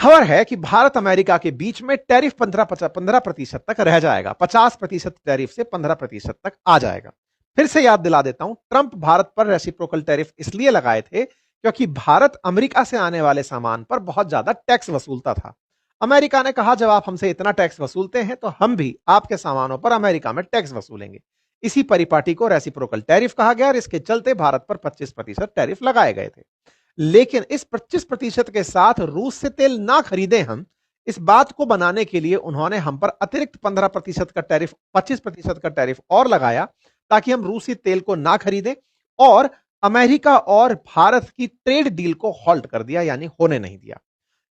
खबर है कि भारत अमेरिका के बीच में टैरिफ 15% तक रह जाएगा। 50% टैरिफ से 15% तक आ जाएगा। फिर से याद दिला देता हूं, ट्रंप भारत पर रेसिप्रोकल टैरिफ इसलिए लगाए थे क्योंकि भारत अमेरिका से आने वाले सामान पर बहुत ज्यादा टैक्स वसूलता था। अमेरिका ने कहा, जब आप हमसे इतना टैक्स वसूलते हैं तो हम भी आपके सामानों पर अमेरिका में टैक्स वसूलेंगे। इसी परिपाटी को रेसिप्रोकल टैरिफ कहा गया और इसके चलते भारत पर 25% टैरिफ लगाए गए थे। लेकिन इस 25% के साथ रूस से तेल ना खरीदें हम, इस बात को बनाने के लिए उन्होंने हम पर अतिरिक्त 15% का टैरिफ, 25% का टैरिफ और लगाया, ताकि हम रूसी तेल को ना खरीदें और अमेरिका और भारत की ट्रेड डील को हॉल्ट कर दिया, यानी होने नहीं दिया।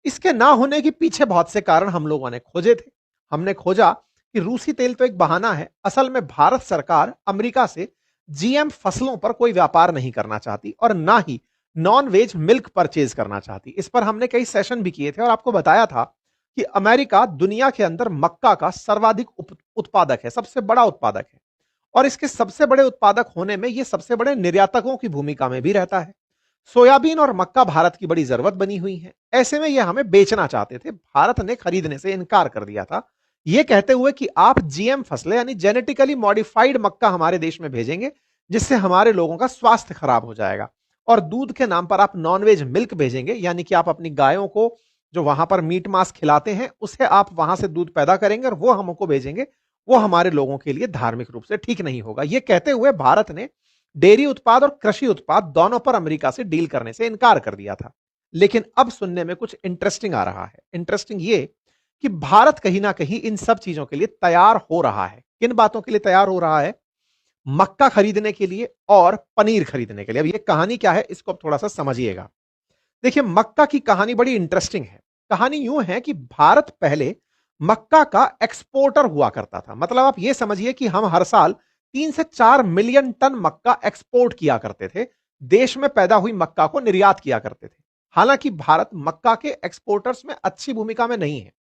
इसके ना होने के पीछे बहुत से कारण हम लोगों ने खोजे थे। हमने खोजा कि रूसी तेल तो एक बहाना है, असल में भारत सरकार अमेरिका से जीएम फसलों पर कोई व्यापार नहीं करना चाहती और ना ही नॉन वेज मिल्क परचेज करना चाहती। इस पर हमने कई सेशन भी किए थे और आपको बताया था कि अमेरिका दुनिया के अंदर मक्का का सर्वाधिक उत्पादक है, सबसे बड़ा उत्पादक है और इसके सबसे बड़े उत्पादक होने में यह सबसे बड़े निर्यातकों की भूमिका में भी रहता है। सोयाबीन और मक्का भारत की बड़ी जरूरत बनी हुई है, ऐसे में यह हमें बेचना चाहते थे। भारत ने खरीदने से इनकार कर दिया था, यह कहते हुए कि आप जीएम फसलें यानी जेनेटिकली मॉडिफाइड मक्का हमारे देश में भेजेंगे, जिससे हमारे लोगों का स्वास्थ्य खराब हो जाएगा। और दूध के नाम पर आप नॉनवेज मिल्क भेजेंगे, यानी कि आप अपनी गायों को जो वहां पर मीट मांस खिलाते हैं उसे आप वहां से दूध पैदा करेंगे और वो हमको भेजेंगे, वो हमारे लोगों के लिए धार्मिक रूप से ठीक नहीं होगा। यह कहते हुए भारत ने डेयरी उत्पाद और कृषि उत्पाद दोनों पर अमेरिका से डील करने से इनकार कर दिया था। लेकिन अब सुनने में कुछ इंटरेस्टिंग आ रहा है। इंटरेस्टिंग ये कि भारत कहीं ना कहीं इन सब चीजों के लिए तैयार हो रहा है। किन बातों के लिए तैयार हो रहा है? मक्का खरीदने के लिए और पनीर खरीदने के लिए। अब ये कहानी क्या है, इसको अब थोड़ा सा समझिएगा। देखिए, मक्का की कहानी बड़ी इंटरेस्टिंग है। कहानी यूं है कि भारत पहले मक्का का एक्सपोर्टर हुआ करता था। मतलब आप ये समझिए कि हम हर साल 3 से 4 मिलियन टन मक्का एक्सपोर्ट किया करते थे, देश में पैदा हुई मक्का को निर्यात किया करते थे। हालांकि भारत मक्का के एक्सपोर्टर्स में अच्छी भूमिका में नहीं है।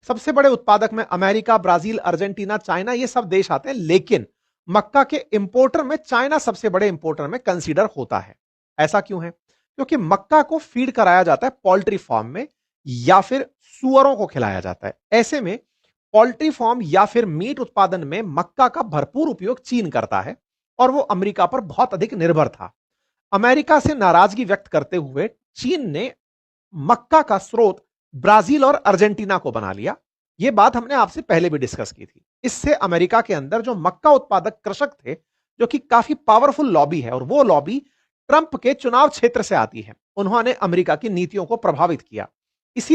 सबसे बड़े उत्पादक में अमेरिका, ब्राजील, अर्जेंटीना, चाइना ये सब देश आते हैं, लेकिन मक्का के इंपोर्टर में चाइना सबसे बड़े इंपोर्टर में कंसीडर होता है। ऐसा क्यों है? क्योंकि मक्का को फीड कराया जाता है पोल्ट्री फार्म में या फिर सुअरों को खिलाया जाता है। ऐसे में पोल्ट्री फार्म या फिर मीट उत्पादन में मक्का का भरपूर उपयोग चीन करता है और वो अमेरिका पर बहुत अधिक निर्भर था। अमेरिका से नाराजगी व्यक्त करते हुए चीन ने मक्का का स्रोत ब्राजील और अर्जेंटीना को बना लिया। यह बात हमने आपसे पहले भी डिस्कस की थी। इससे अमेरिका के अंदर जो मक्का उत्पादक कृषक थे, जो कि काफी पावरफुल लॉबी है और वो लॉबी ट्रंप के चुनाव क्षेत्र से आती है, उन्होंने अमेरिका की नीतियों को प्रभावित किया